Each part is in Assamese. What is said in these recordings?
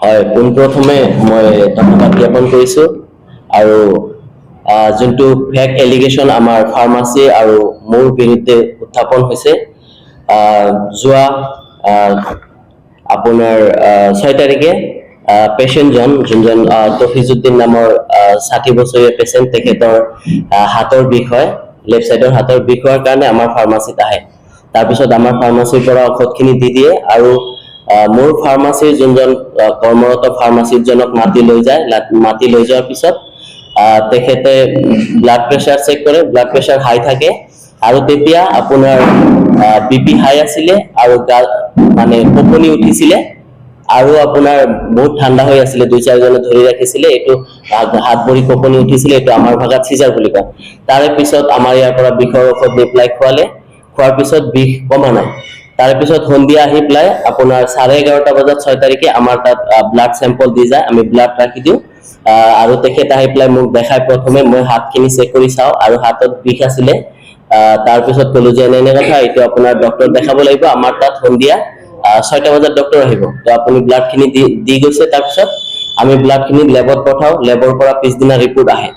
হয় পোনপ্ৰথমে মই ধন্যবাদ জ্ঞাপন কৰিছো আৰু যোনটো ফেক এলিগেশ্যন আমাৰ ফাৰ্মাসী আৰু মোৰ বিৰুদ্ধে উত্থাপন হৈছে যোৱা আপোনাৰ 6 তাৰিখে পেশেন্টজন যোনজন তফিজুদ্দিন নামৰ 60 বছৰীয়া পেশেন্ট তেখেতৰ হাতৰ বিষ হয় লেফট সাইডৰ হাতৰ বিষ হোৱাৰ কাৰণে আমাৰ ফাৰ্মাসীত আহে তাৰপিছত আমাৰ ফাৰ্মাসীৰ পৰা ঔষধখিনি দি দিয়ে আৰু মোৰ ফাৰ্মাসীৰ যোনজন কৰ্মৰত ফাৰ্মাসিষ্টজনক মাতি লৈ যোৱাৰ পিছত তেখেতে ব্লাড প্ৰেছাৰ চেক কৰে ব্লাড প্ৰেছাৰ হাই থাকে আৰু তেতিয়া আপোনাৰ বিপি হাই আছিলে আৰু মানে কঁপনি উঠিছিলে আৰু আপোনাৰ বহুত ঠাণ্ডা হৈ আছিলে দুই চাৰিজনে ধৰি ৰাখিছিলে এটো হাত ভৰি কঁপনি উঠিছিলে এটো আমাৰ ভাষাত সিজাৰ বুলি কয় তাৰে পিছত আমাৰ ইয়াৰ পৰা বিষৰ ঔষধ নিপ্লাই খোৱাৰ পিছত বিষ কমা নাই তাৰে পিছত সন্ধিয়া আহি প্লাই আপোনাৰ 11:30 বজাত 6 তাৰিখে আমাৰ তাত ব্লাড স্যাম্পল দি যায় আমি ব্লাড ৰাখি দিও আৰু তেখেত আহি প্লাই মোক দেখাই প্ৰথমে মই হাতখিনি চেক কৰি চাও আৰু হাতত বিষ আছিলে তাৰ পিছত কলো যে এনে কথা এটো আপোনাৰ ডক্টৰ দেখাব লাগিব আমাৰ তাত সন্ধিয়া 6টা বজাত ডক্টৰ আহিব তো আপুনি ব্লাড খিনি দি গৈছে তাৰ পিছত আমি ব্লাড খিনি ল্যাবত পঠাও ল্যাবৰ পৰা পিছদিনা ৰিপোৰ্ট আহে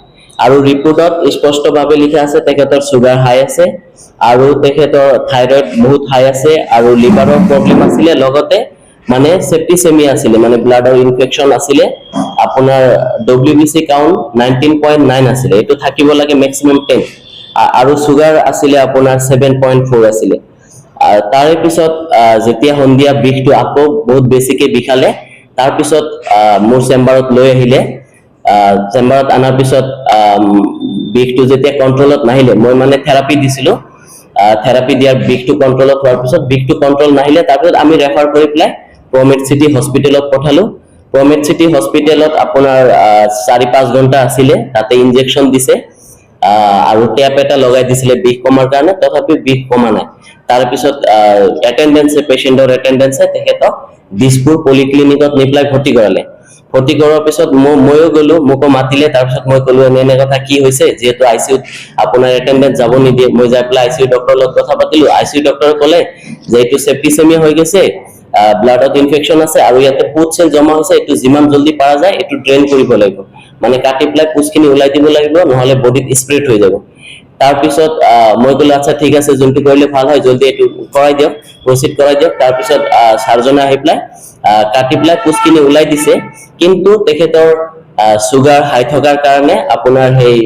আৰু ৰিপোৰ্টত স্পষ্টভাৱে লিখা আছে তেখেতৰ সুগাৰ হাই আছে আৰু তেখেতৰ থাইৰয়েড বহুত হাই আছে আৰু লিভাৰৰ প্ৰবলেম আছিল লগতে মানে সেপ্টিসেমিয়া আছিল মানে ব্লাডৰ ইনফেকশন আছিল আপোনাৰ ডব্লিউবিসি কাউন্ট 19.9 আছিল এটো থাকিব লাগে ম্যাক্সিমাম 10 আৰু সুগাৰ আছিল আপোনাৰ 7.4 আছিল তাৰে পিছত যেতিয়া সন্ধিয়া বিষটো আকৌ বহুত বেছিকে বিখালে তাৰ পিছত মোৰ চেম্বাৰত লৈ আহিলে চেম্বাৰত আনাৰ পিছত বিষটো যেতিয়া কন্ট্ৰোলত নাহিলে মই মানে থেৰাপি দিছিলো থেৰাপি দিয়াৰ বিষটো কন্ট্ৰোলত হোৱাৰ পিছত বিষটো কন্ট্ৰোল নাহিলে তাৰপিছত আমি ৰেফাৰ কৰি প্লাই প্ৰমেট সিটি হস্পিটেলত পঠালো প্ৰমেট সিটি হস্পিটেলত আপোনাৰ 4-5 ঘন্টা আছিল তাতে ইনজেকশন দিছে আৰু টেপ এটা লগাই দিছিলে বিষ কমাৰ কাৰণে তথাপি বিষ কমা নাই তাৰ পিছত অ্যাটেন্ডেন্স পেশেন্টৰ অ্যাটেন্ডেন্স তেখেতক দিছপুৰ পলিক্লিনিকত নিপ্লাই ভৰ্তি কৰাৰ পিছত ময়ো গলো মোকো মাতিলে তাৰ পিছত মই কলো এনে কথা কি হৈছে যেহেতু আইসিইউত আপোনাৰ অ্যাটেন্ডেন্স যাব নিদিয়ে মই যাই প্লাই আইসিইউ ডক্টৰৰ লগত কথা পাতিলো আইসিইউ ডক্টৰে ক'লে যে এটো সেপ্টিসেমিয়া হৈ গৈছে ব্লাডত ইনফেকশন আছে আৰু ইয়াতে পুজ সেল জমা হৈছে এটো যিমান জলদি পাৰা যায় এটো ড্ৰেইন কৰিব লাগিব মানে কাটি প্লাই পুজখিনি উলাই দিব লাগিব নহলে বডিত স্প্ৰেড হৈ যাব তাৰ পিছত মই কলো আচ্ছা ঠিক আছে যোনটো কৰিলে ভাল হয় জলদি এটো কৰাই দিয়ক প্ৰসিড কৰাই দিয়ক তাৰ পিছত সাৰ্জনে আহি প্লাই কাটি প্লাই পুজখিনি উলাই দিছে কিন্তু তেখেতৰ সুগাৰ হাই থকাৰ কাৰণে আপোনাৰ হেই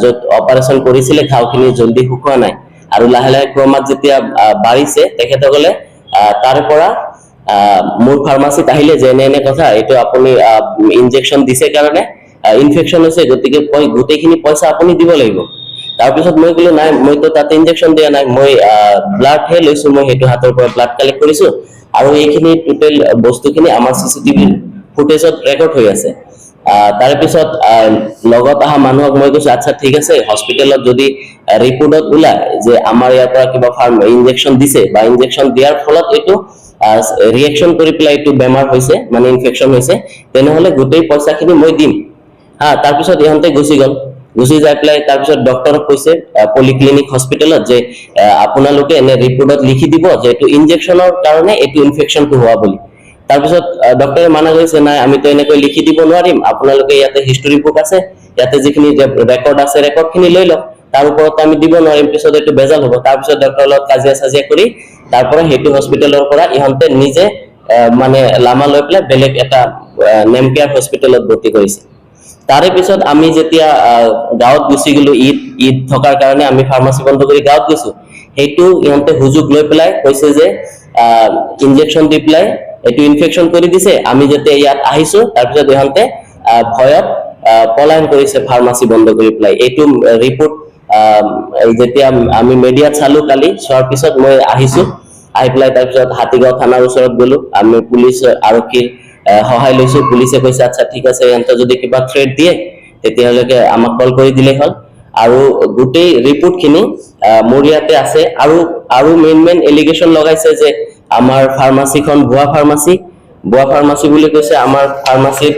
যত অপাৰেচন কৰিছিলে ঘাওখিনি জলদি শুকোৱা নাই আৰু লাহে লাহে ক্ৰমাত যেতিয়া বাঢ়িছে তেখেতসকলে তাৰে পৰা মোৰ ফাৰ্মাসীত আহিলে যে এনে কথা এটো আপুনি ইনজেকশন দিছে কাৰণে ইনফেকশন হৈছে গতিকে গোটেইখিনি পইচা আপুনি দিব লাগিব তাৰ পিছত মই কলো নাই মই তো তাতে ইনজেকশন দিয়া নাই মই ব্লাড হে লৈছো মই হেতু হাতৰ পৰা ব্লাড কালেক্ট কৰিছো আৰু এইখিনি টোটাল বস্তুখিনি আমাৰ সিসিটিভি ফুটেজত ৰেকৰ্ড হৈ আছে তাৰে পিছত লগত আহা মানুহক মই কৈছো আচ্ছা ঠিক আছে হস্পিটেলত যদি ৰিপোৰ্টত ওলাই যে আমাৰ ইয়াৰ পৰা কিবা ফাৰ্ম ইনজেকশন দিছে বা ইনজেকশন দিয়াৰ ফলত এটো ৰিঅ্যাকশন কৰি প্লাই এটো বেমাৰ হৈছে মানে ইনফেকশন হৈছে তেনেহলে গোটেই পইচাখিনি মই দিম তাৰ পিছত ইহন্তে গুছি যাই প্লাই তাৰ পিছত ডক্টৰক কৈছে পলিক্লিনিক হস্পিটেলত যে আপোনালোকে এনে ৰিপোৰ্টত লিখি দিব যে এটো ইনজেকশনৰ কাৰণে এটো ইনফেকশনটো হোৱা বুলি তাৰ পিছত ডক্টৰে মানা কৰিছে নাই আমি তো এনেকৈ লিখি দিব নোৱাৰিম আপোনালোকে ইয়াতে হিষ্টৰী বুক আছে ইয়াতে যিখিনি ৰেকৰ্ড আছে ৰেকৰ্ডখিনি লৈ লওক তাৰ ওপৰত আমি দিব নোৱাৰিম পিছত এটো বেজাল হ'ব তাৰ পিছত ডক্টৰৰ লগত কাজিয়া কৰি তাৰ পৰা হেতু হস্পিটেলৰ পৰা ইহন্তে নিজে মানে লামা লৈ প্লাই বেলেগ এটা নেমকেয়াৰ হস্পিটেলত ভৰ্তি কৰিছে তাৰে পিছত আমি যেতিয়া গাঁৱত গুছি গলো ঈদ থকাৰ কাৰণে আমি ফাৰ্মাসী বন্ধ কৰি গাঁৱত গৈছো হেতু ইহন্তে হুজুক লৈ প্লাই কৈছে যে ইনজেকশন দি প্লাই এটো ইনফেকশন কৰি দিছে আমি যেতে ইয়াত আহিছো তাৰ পিছত ইহন্তে ভয়ত পলায়ন কৰিছে ফাৰ্মাসী বন্ধ কৰি প্লাই এটো ৰিপোৰ্ট যেতিয়া আমি মিডিয়াত চালু কালি সোৱাৰ পিছত মই আহিছো আহি প্লাই তাৰ পিছত হাতীগাঁও থানাৰ ওচৰত গলো আমি পুলিশ আৰক্ষীৰ সহায় লৈছো পুলিশে কৈছে আচ্ছা ঠিক আছে এন্তে যদি কিবা থ্ৰেট দিয়ে তেতিয়ালৈকে আমাক কল কৰি দিলে হ'ল আৰু গোটেই ৰিপোৰ্টখিনি মোৰ ইয়াতে আছে আৰু মেইন এলিগেশন লগাইছে যে আমাৰ ফাৰ্মাসীখন ভুৱা ফাৰ্মাসী বুলি কৈছে আমাৰ ফাৰ্মাসীত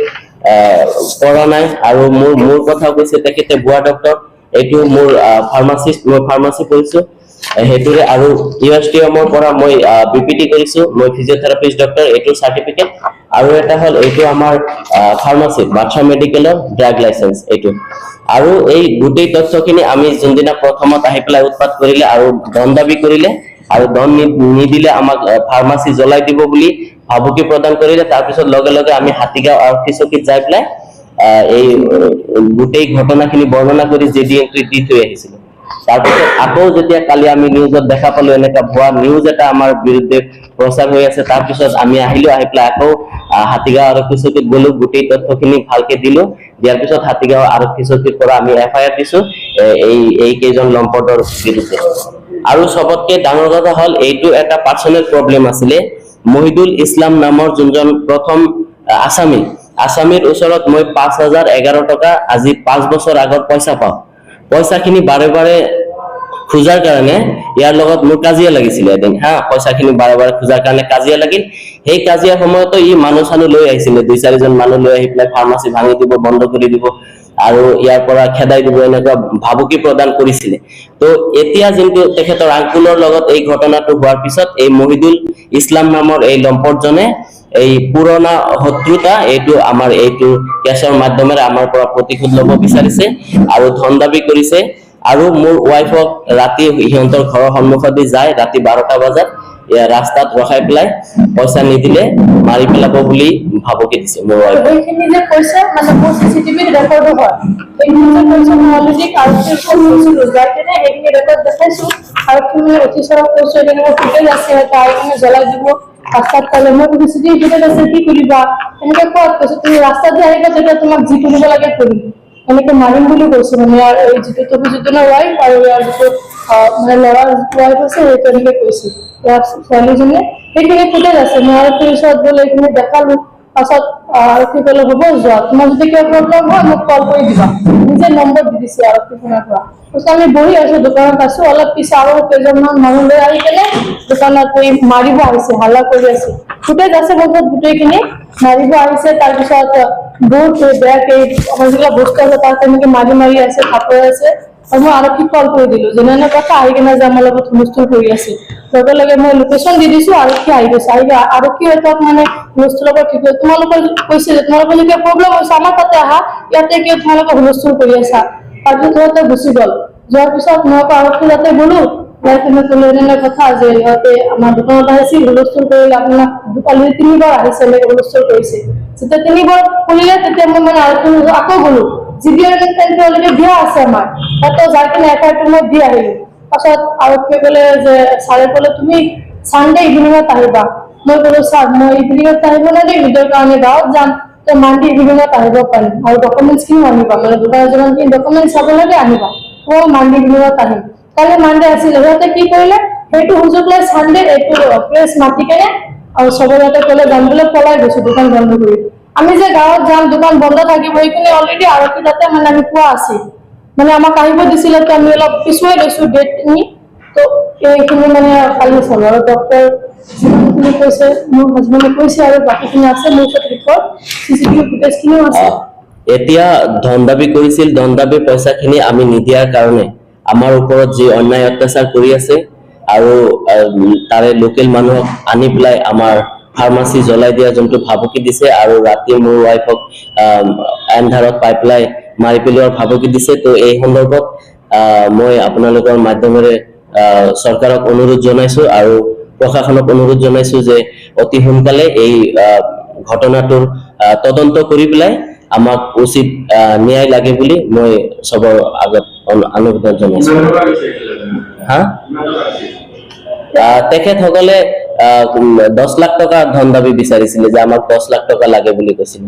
কৰা নাই আৰু মোৰ কথা কৈছে তেখেতে ভুৱা ডক্টৰ এটো মোৰ ফাৰ্মাসিষ্ট মই ফাৰ্মাসী কৰিছো হেতুৰে আৰু ইউএসটিএমৰ পৰা মই বিপিটি কৰিছো মই ফিজিওথেৰাপিষ্ট ডক্টৰ এটো সাৰ্টিফিকেট আৰু এটা হল এইটো আমাৰ ফাৰ্মাসী বাদশা মেডিকেলৰ ড্ৰাগ লাইসেন্স এইটো আৰু এই গোটেই তথ্যখিনি আমি যোনদিনা প্ৰথমত আহি পেলাই উৎপাত কৰিলে আৰু ধন দাবী কৰিলে আৰু ধন নিদিলে আমাক ফাৰ্মাসী জ্বলাই দিব বুলি ভাবুকি প্ৰদান কৰিলে তাৰ পিছত লগে লগে আমি হাতীগাঁও আৰক্ষী চকীত যাই পেলাই এই গোটেই ঘটনাখিনি বৰ্ণনা কৰি জেডি এন্ট্ৰি দি থৈ আহিছিলো তাৰপিছত আকৌ যেতিয়া কালি আমি নিউজত দেখা পালো এনেকা ভুৱা নিউজ এটা আমাৰ বিৰুদ্ধে প্ৰচাৰ হৈ আছে তাৰপিছত আমি আহিলো আহি পেলাই আকৌ হাতীগাঁও আৰক্ষী চকীত গলো গোটেই তথ্যখিনি ভালকে দিলো দিয়াৰ পিছত হাতীগাঁও আৰক্ষী চকীৰ পৰা আমি এফআইআৰ দিছো এই কেইজন লম্পটৰ বিৰুদ্ধে আৰু সবতকে ডাঙৰ কথা হল এইটো এটা পাৰ্সোনেল প্ৰব্লেম আছিলে মহিদুল ইছলাম নামৰ যোনজন প্ৰথম আসামীৰ ওচৰত মই 5011 টকা আজি 5 বছৰ আগত পইচা পাওঁ পইচাখিনি বাৰে বাৰে খুজাৰ কাৰণে ইয়াৰ লগত মোৰ কাজিয়া লাগিছিল এদিন হা পইচাখিনি বাৰে বাৰে খুজাৰ কাৰণে কাজিয়া লাগিল সেই কাজিয়াৰ সময়তো ই মানুহ চানু লৈ আহিছিল 2-4জন মানুহ লৈ আহি পেলাই ফাৰ্মাসী ভাঙি দিব বন্ধ কৰি দিব আৰু ইয়াৰ পৰা খেদাই দিব এনেকুৱা ভাবুকি প্ৰদান কৰিছিল তো এতিয়া যোনটো তেখেতৰ আংকুলৰ লগত এই ঘটনাটো হোৱাৰ পিছত এই মহিদুল ইছলাম নামৰ এই লম্পটজনে এই পুৰণা শত্ৰুতা এইটো আমাৰ এইটো কেছৰ মাধ্যমেৰে আমাৰ পৰা প্ৰতিশোধ ল'ব বিচাৰিছে আৰু ধন দাবী কৰিছে আৰু মোৰ ওয়াইফক ৰাতি হিহঁতৰ ঘৰৰ সন্মুখেদি যায় ৰাতি 12টা বজাত ৰাস্তাত ৰখাই পেলাই পইচা নিদিলে মাৰি পেলাব বুলি ভাবুকি দিছে মোৰ ওয়াইফ এইখিনি যে কৈছে মানে মোৰ সিসিটিভি ৰেকৰ্ড হয় এইখিনি যে কৈছে মই অলৰেডি কাউন্সিল কৰিছিলো যাইকেনে এইখিনি ৰেকৰ্ড দেখাইছো আৰু তুমি অফিচাৰক কৈছো এনে ফুটেজ আছে তাৰ কাৰণে জ্বলাই দিব ৰাস্তাত পালে মই সিসিটিভি ফুটেজ আছে কি কৰিবা এনেকে কোৱা কৈছে তুমি ৰাস্তাত আহিবা তেতিয়া তোমাক যি কৰিব লাগে কৰিম এনেকে মাৰিম বুলি কৈছে মানে এই যিটো তবিজুদ্দিনৰ ৱাইফ আৰু ইয়াৰ যিটো মানে ল'ৰাৰ ৱাইফ আছে সেইটো এনেকে কৈছে ইয়াৰ ছোৱালীজনীয়ে সেইখিনি ফুটেজ আছে মই আৰু পুলিচত গ'লে এইখিনি দেখালো পাছত আৰক্ষী ক'লে হ'ব যোৱা তোমাৰ যদি কিবা প্ৰব্লেম হয় মোক কল কৰি দিবা নিজে নম্বৰ দি দিছে আৰক্ষীখনৰ পৰা তাৰপিছত আমি বহি আছো দোকানত আছো অলপ পিছত আৰু কেইজনমান মানুহ লৈ আহি কেনে দোকানত মাৰিব আহিছে হাল্লা কৰি আছে ফুটেজ আছে মোৰ গোটেইখিনি মাৰিব আহিছে তাৰপিছত বহুত বেয়াকে আমাৰ যিবিলাক বস্তু আছে তাত তেনেকে মাৰি মাৰি আছে খাপৰাই আছে আৰু মই আৰক্ষীক কল কৰি দিলো যেনে কথা আহি কেনে যে আমাৰ লগত হুলস্থুল কৰি আছে লগে লগে মই লোকেশ্যন দি দিছো আৰক্ষী আহি গৈছে আৰক্ষী তাত মানে হুলস্থুল লগত ঠিক তোমালোকৰ কৈছে যে তোমালোকৰ যদি প্ৰব্লেম হৈছে আমাৰ তাতে আহা ইয়াতে কিয় তোমালোকে হুলস্থুল কৰি আছা তাৰপিছত সিহঁতে গুচি গ'ল যোৱাৰ পিছত মই আৰক্ষী তাতে গ'লো তুমি ক'লো এনে কথা যে ইহঁতে আমাৰ দোকানত আহিছিল হুলস্থুল কৰিলে আপোনাক অলৰেডি 3বাৰ আহিছে এনেকে হুলস্থুল কৰিছে যেতিয়া 3বাৰ কৰিলে তেতিয়া মই মানে আৰক্ষী আকৌ গ'লো জিবিআৰ এন্ট্ৰি অলৰেডি দিয়া আছে আমাৰ তাতে যাই কিনে এফআইআৰটো মই দি আহিলো পাছত আৰক্ষী ক'লে যে ছাৰে ক'লে তুমি চানডে ইভিনিঙত আহিবা মই ক'লো ছাৰ মই ইভিনিঙত আহিব নোৱাৰিম নিজৰ কাৰণে গাঁৱত যাম তো মানডে ইভিনিঙত আহিব পাৰিম আৰু ডকুমেণ্টছখিনিও আনিবা মানে দোকানৰ যিমানখিনি ডকুমেণ্টছ চাব লাগে আনিবা মই মানডে ইভিনিঙত আহিম কালি মানডে আছিল সিহঁতে কি কৰিলে সেইটো সুযোগ লৈ চানডে এইটো প্লেচ মাতি কেনে আৰু চবৰ ইয়াতে ক'লে যাম বোলে পলাই গৈছো দোকান বন্ধ কৰি আমি যে গাঁৱত যাম দোকান বন্ধ থাকিব এইখিনি অলৰেডি আৰক্ষী তাতে মানে আমি পোৱা আছিল মানে আমাক আহিব দিছিলে তো আমি অলপ পিছুৱাই লৈছো ডেটখিনি তো এইখিনি মানে কালি চালো আৰু ডক্টৰ যিমানখিনি কৈছে মোৰ হাজবেণ্ডে কৈছে আৰু বাকীখিনি আছে মোৰ ওচৰত ৰিপৰ্ট চিচিটিভি ফুটেজখিনিও আছে এতিয়া ধন দাবী কৰিছিল ধন দাবীৰ পইচাখিনি আমি নিদিয়াৰ কাৰণে আমাৰ ওপৰত যি অন্যায় অত্যাচাৰ কৰি আছে আৰু তাৰে লোকেল মানুহক আনি পেলাই আমাৰ ফাৰ্মাসী জ্বলাই দিয়া যোনটো ভাবুকি দিছে আৰু ৰাতি মোৰ ওয়াইফক এন্ধাৰত পাই পেলাই মাৰি পেলোৱাৰ ভাবুকি দিছে তো এই সন্দৰ্ভত মই আপোনালোকৰ মাধ্যমেৰে চৰকাৰক অনুৰোধ জনাইছো আৰু প্ৰশাসনক অনুৰোধ জনাইছো যে অতি সোনকালে এই ঘটনাটোৰ তদন্ত কৰি পেলাই আমাক উচিত ন্যায় লাগে বুলি মই সবৰ আগত অনুৰোধ জনাইছো হা তেখেতসকলে 10 লাখ টকা ধন দাবী বিচাৰিছিলে যে আমাক 10 লাখ টকা লাগে বুলি কৈছিল